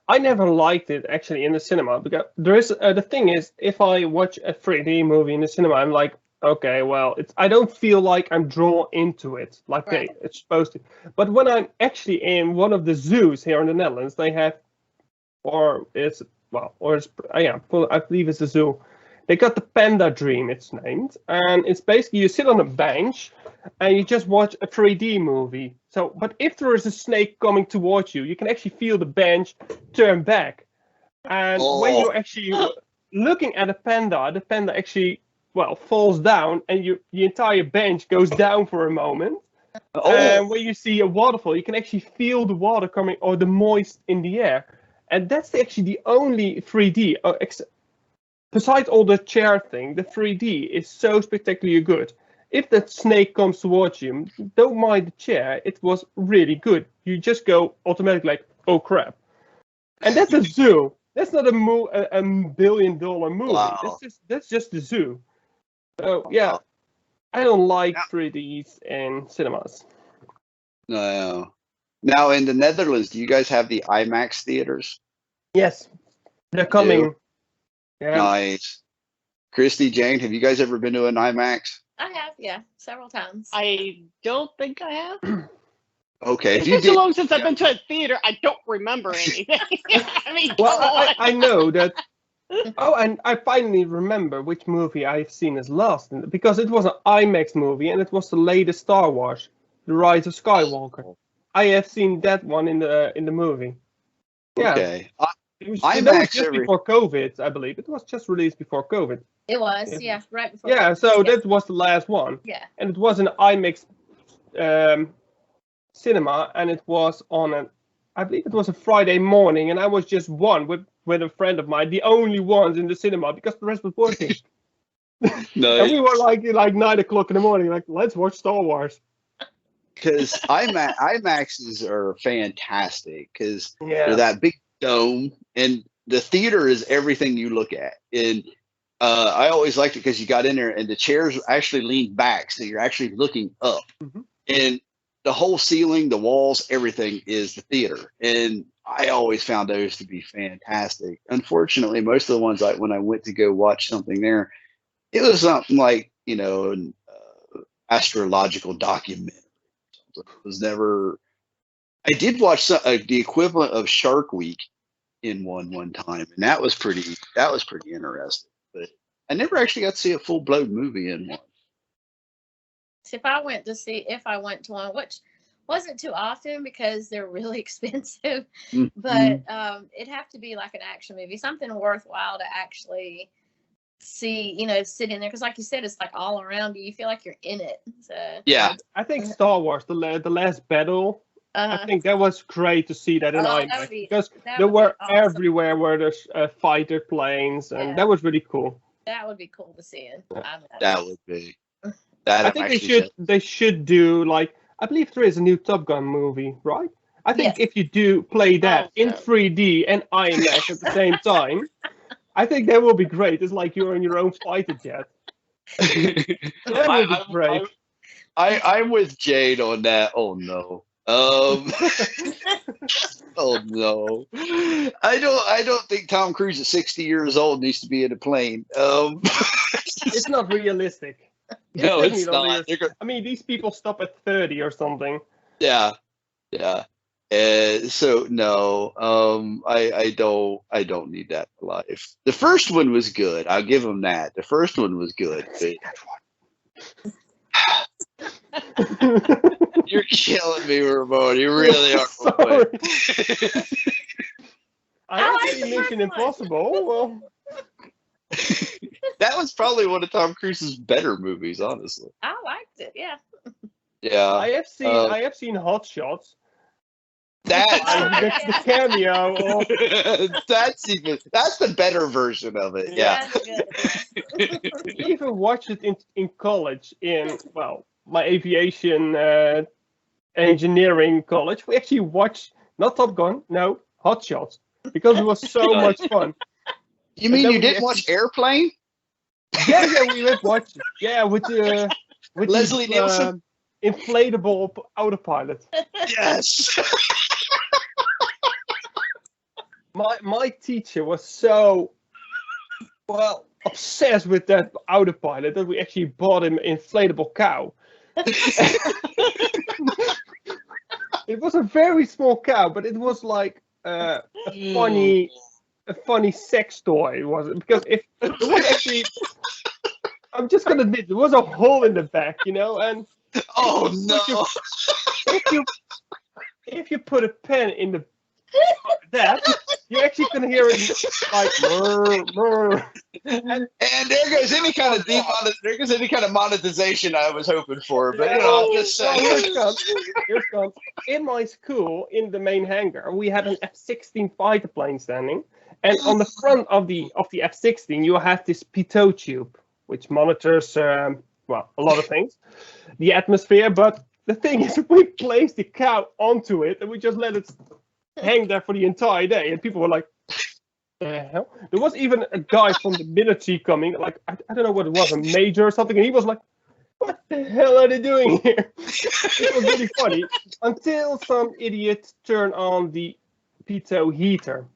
I never liked it actually in the cinema because there is the thing is, if I watch a 3D movie in the cinema, I'm like, okay, well, I don't feel like I'm drawn into it like it's supposed to. But when I'm actually in one of the zoos here in the Netherlands, they have, I believe it's a zoo. They got the Panda Dream, it's named, and it's basically you sit on a bench and you just watch a 3D movie. So, but if there is a snake coming towards you, you can actually feel the bench turn back. And when you're actually looking at the panda actually, falls down, and the entire bench goes down for a moment. And when you see a waterfall, you can actually feel the water coming or the moist in the air. And that's actually the only 3D. Besides all the chair thing, the 3D is so spectacularly good. If that snake comes towards you, don't mind the chair. It was really good. You just go automatically like, oh crap. And that's a zoo. That's not a $1 billion movie. Wow. That's just the zoo. So yeah, I don't like 3Ds in cinemas. No. Now in the Netherlands, do you guys have the IMAX theaters? Yes, they're coming. Yeah. Nice. Christy, Jane, have you guys ever been to an IMAX? I have, yeah, several times. I don't think I have. Okay. It's been so long since I've been to a theater, I don't remember anything. I mean, well, I know that. Oh, and I finally remember which movie I've seen as last, because it was an IMAX movie, and it was the latest Star Wars, The Rise of Skywalker. I have seen that one in the movie. Yeah. Okay. It was IMAX just before COVID, I believe. It was just released before COVID. It was, yeah, right before. Yeah, COVID. so that was the last one. Yeah. And it was an IMAX cinema, and it was on I believe it was a Friday morning, and I was just one with a friend of mine, the only ones in the cinema because the rest was working. No. And we were like 9 o'clock in the morning, like, let's watch Star Wars. Because IMAXs are fantastic because Yeah. they're that big dome, and the theater is everything you look at. And I always liked it because you got in there and the chairs actually leaned back, so you're actually looking up. Mm-hmm. And the whole ceiling, the walls, everything is the theater. And I always found those to be fantastic. Unfortunately, most of the ones when I went to go watch something there, it was something like, an astrological documentary. It was never. I did watch the equivalent of Shark Week in one time, and that was pretty interesting. But I never actually got to see a full blown movie in one. If I went to one, which wasn't too often because they're really expensive, Mm-hmm. but it'd have to be like an action movie, something worthwhile to actually see, sit in there. Because like you said, it's like all around you. You feel like you're in it. So Yeah. I think Star Wars, the last battle, I think that was great to see that in IMAX because they were awesome. Everywhere where there's fighter planes, and that was really cool. That would be cool to see in IMAX. That would be. I think they should do like, I believe there is a new Top Gun movie, right? I think if you do play that in 3D and IMAX at the same time, I think that will be great. It's like you're in your own fighter jet. That would be great. I'm with Jade on that. Oh no. Oh no. I don't think Tom Cruise at 60 years old needs to be in a plane. It's not realistic. No, it's not. I mean, these people stop at 30 or something. Yeah. So no, I don't need that in life. The first one was good. I'll give them that. The first one was good. You're killing me, Ramon. You really are. Sorry. I see Mission Impossible. Well, that was probably one of Tom Cruise's better movies, honestly. I liked it. Yeah. Yeah. I have seen Hot Shots. That's the cameo. That's the better version of it. Yeah. We even watched it in college in my aviation engineering college. We actually watched not Top Gun, no, Hot Shots, because it was so much fun. You mean you didn't watch Airplane? Yeah, we went watch it. Yeah, with Leslie Nielsen, inflatable autopilot. Yes. My teacher was so obsessed with that autopilot that we actually bought him an inflatable cow. It was a very small cow, but it was like a funny sex toy, was it? Because it was actually, I'm just gonna admit, there was a hole in the back, and oh no! If you put a pen in that, You actually can hear it like. And there goes any kind of monetization I was hoping for. But you know, I'm just Well, saying. here it comes. Here it comes. In my school, in the main hangar, we had an F-16 fighter plane standing, and on the front of the F-16, you have this pitot tube, which monitors a lot of things, the atmosphere. But the thing is, we placed the cow onto it, and we just let it hang there for the entire day, and people were like, the hell? There was even a guy from the military coming, like, I don't know what it was, a major or something, and he was like, what the hell are they doing here? It was really funny, until some idiot turned on the pitot heater,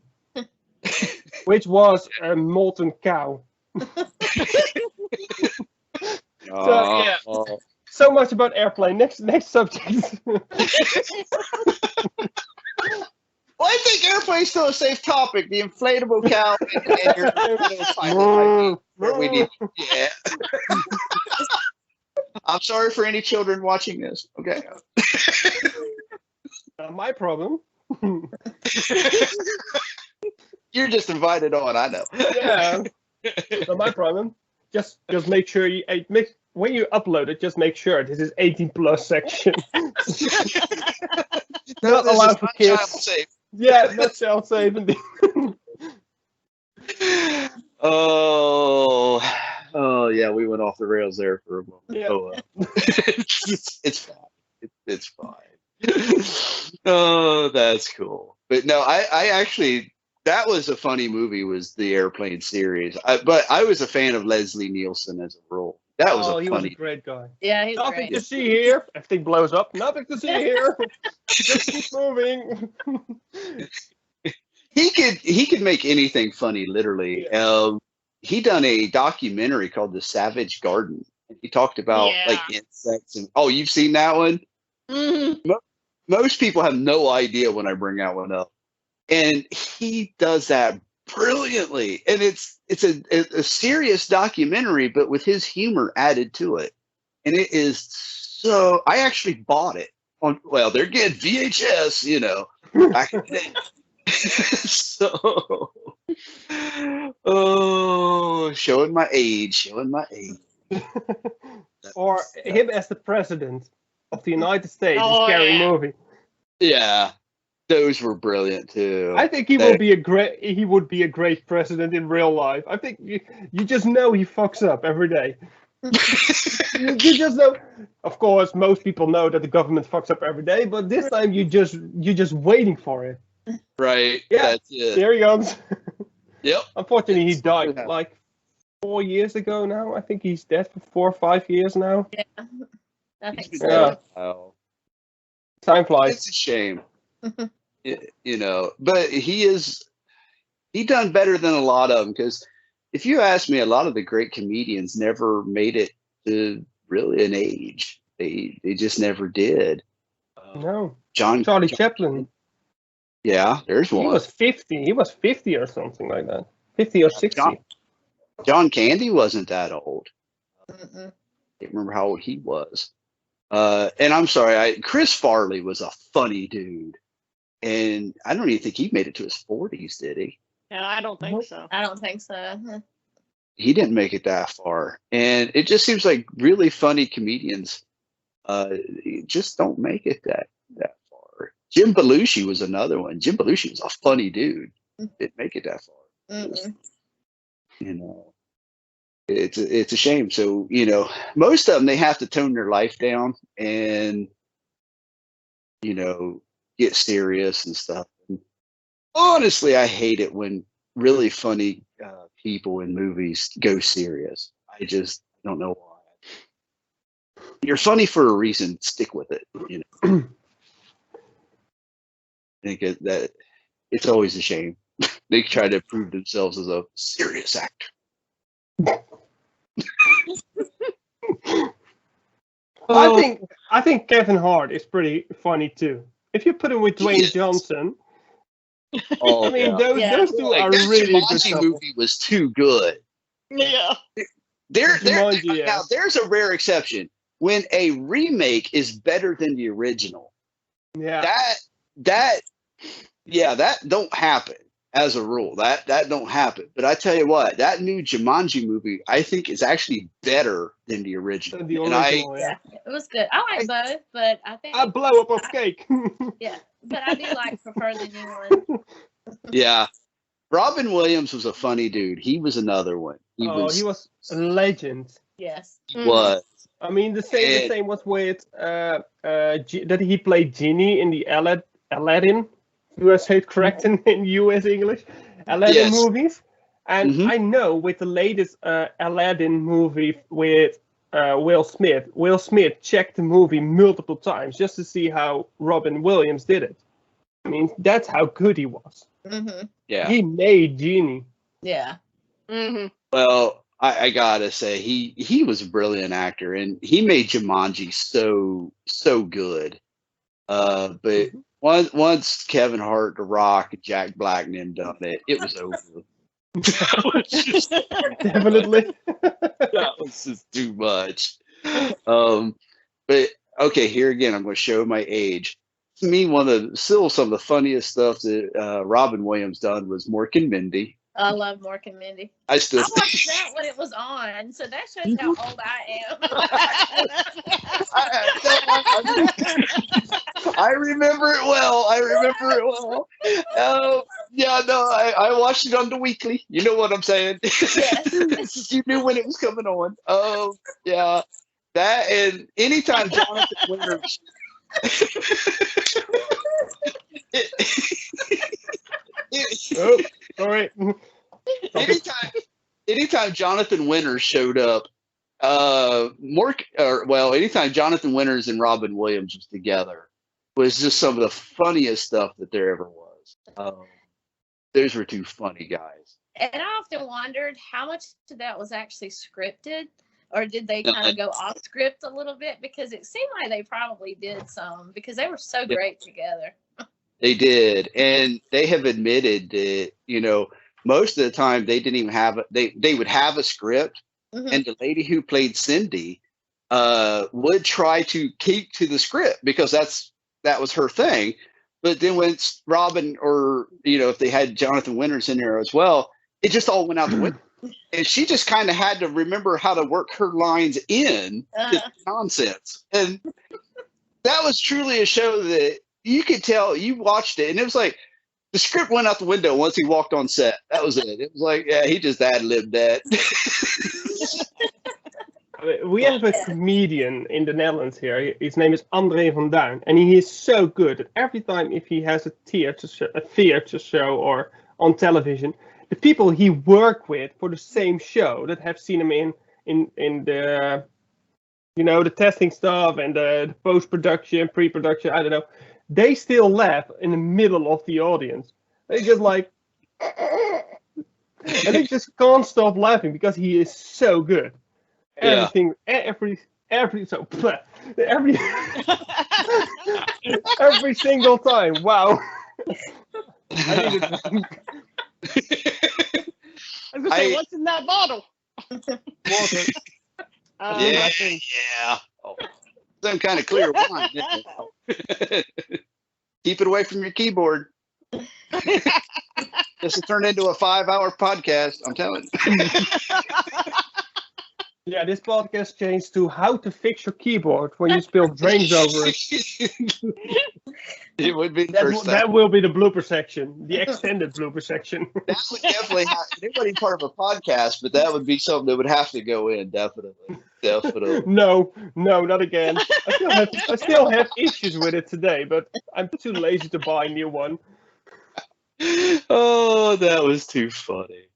which was a molten cow. So, yeah. So much about airplane. Next subject. Well, I think airplane's still a safe topic. The inflatable cow we need. Yeah. I'm sorry for any children watching this. Okay. Not my problem. You're just invited on. I know. Yeah. Not my problem. Just make sure when you upload it, just make sure this is 18+ section. Not allowed for kids. Child safe. Yeah, not child safe indeed. Oh, yeah, we went off the rails there for a moment. Yeah. Oh, it's fine. It's fine. Oh, that's cool. But no, I actually, that was a funny movie, was the Airplane series. But I was a fan of Leslie Nielsen as a role. That was he funny. was a great guy. Yeah, he's Nothing great. to see here. Everything blows up. Nothing to see here. Just keep moving. He could make anything funny, literally. Yeah. He done a documentary called The Savage Garden. He talked about like insects and you've seen that one? Mm-hmm. Most people have no idea when I bring that one up. And he does that brilliantly. And it's a serious documentary, but with his humor added to it. And it is so, I actually bought it they're getting VHS, back in the day. So, showing my age. Or him as the president of the United States. Oh, a scary yeah. movie. Yeah, those were brilliant too. I think he would be a great president in real life. I think you just know he fucks up every day. You just know. Of course, most people know that the government fucks up every day, but this time you're just waiting for it. Right. Yeah. That's it. There he goes. Yep. Unfortunately, he died like 4 years ago now. I think he's dead for 4 or 5 years now. Yeah. I think He's so. Yeah. Oh, Time flies. it's a shame. But he done better than a lot of them, because if you ask me, a lot of the great comedians never made it to really an age. They just never did. No. Charlie Chaplin. Yeah, there's one. He was 50. He was 50 or something like that. 50 or 60. John Candy wasn't that old. Mm-mm. I can't remember how old he was. And I'm sorry, Chris Farley was a funny dude. And I don't even think he made it to his 40s, did he? Yeah, I don't think so. I don't think so. He didn't make it that far. And it just seems like really funny comedians just don't make it that far. Jim Belushi was another one. Jim Belushi was a funny dude. Didn't make it that far. Mm-mm. It's a shame. So, most of them, they have to tone their life down and, get serious and stuff. And honestly, I hate it when really funny people in movies go serious. I just don't know why. You're funny for a reason. Stick with it. I think that it's always a shame. They try to prove themselves as a serious actor. I think Kevin Hart is pretty funny too. If you put him with Dwayne Johnson, I mean, those two are really good. The Jumanji movie was too good. Yeah. Now there's a rare exception when a remake is better than the original. Yeah. That don't happen. as a rule. That don't happen. But I tell you what, that new Jumanji movie, I think, is actually better than the original. The And original, Yeah, it was good. I like both, but I think I blow up of cake. yeah, but I do prefer the new one. yeah, Robin Williams was a funny dude. He was another one. He was a legend. Yes. He was. I mean, the same was with that he played Genie in the Aladdin. Do I say it correct in US English? Aladdin movies. And I know with the latest Aladdin movie with Will Smith checked the movie multiple times just to see how Robin Williams did it. I mean, that's how good he was. Mm-hmm. Yeah. He made Genie. Yeah. Mm-hmm. Well, I gotta say he was a brilliant actor, and he made Jumanji so good. But once Kevin Hart, The Rock, and Jack Black and them done it, it was over. Definitely. That was just too much. But okay, here again, I'm going to show my age. To me, some of the funniest stuff that Robin Williams done was Mork and Mindy. I love Mork and Mindy. I watched that when it was on, so that shows how old I am. I remember it well. I watched it on the weekly. You know what I'm saying? Yes. You knew when it was coming on. Oh, yeah. That, and anytime Jonathan Winters. Oh, all right. Anytime Jonathan Winters showed up, anytime Jonathan Winters and Robin Williams was together, was just some of the funniest stuff that there ever was. Those were two funny guys. And I often wondered how much of that was actually scripted, or did they kind of go off script a little bit? Because it seemed like they probably did some, because they were so great together. They did, and they have admitted that, most of the time they didn't even have they would have a script, and the lady who played Cindy would try to keep to the script because that was her thing. But then when Robin, or if they had Jonathan Winters in there as well, it just all went out the window, and she just kind of had to remember how to work her lines in to nonsense. And that was truly a show that you could tell you watched it, and it was like the script went out the window once he walked on set. That was it. It was like, yeah, he just ad-libbed that. We have a comedian in the Netherlands here. His name is André van Duin, and he is so good that every time if he has a theater show or on television, the people he worked with for the same show that have seen him in the the testing stuff and the post-production, pre-production, I don't know, they still laugh in the middle of the audience. They just like, and they just can't stop laughing because he is so good. Everything, every single time. Wow. I was gonna say, what's in that bottle? Water. Yeah. Oh, some kind of clear wine. Keep it away from your keyboard. This will turn into a 5-hour podcast. I'm telling you. Yeah, this podcast changed to how to fix your keyboard when you spill drinks over it. It would be that will be the blooper section, the extended blooper section. That would definitely have, it wouldn't be part of a podcast, but that would be something that would have to go in, definitely. No, not again. I still have issues with it today, but I'm too lazy to buy a new one. Oh, that was too funny.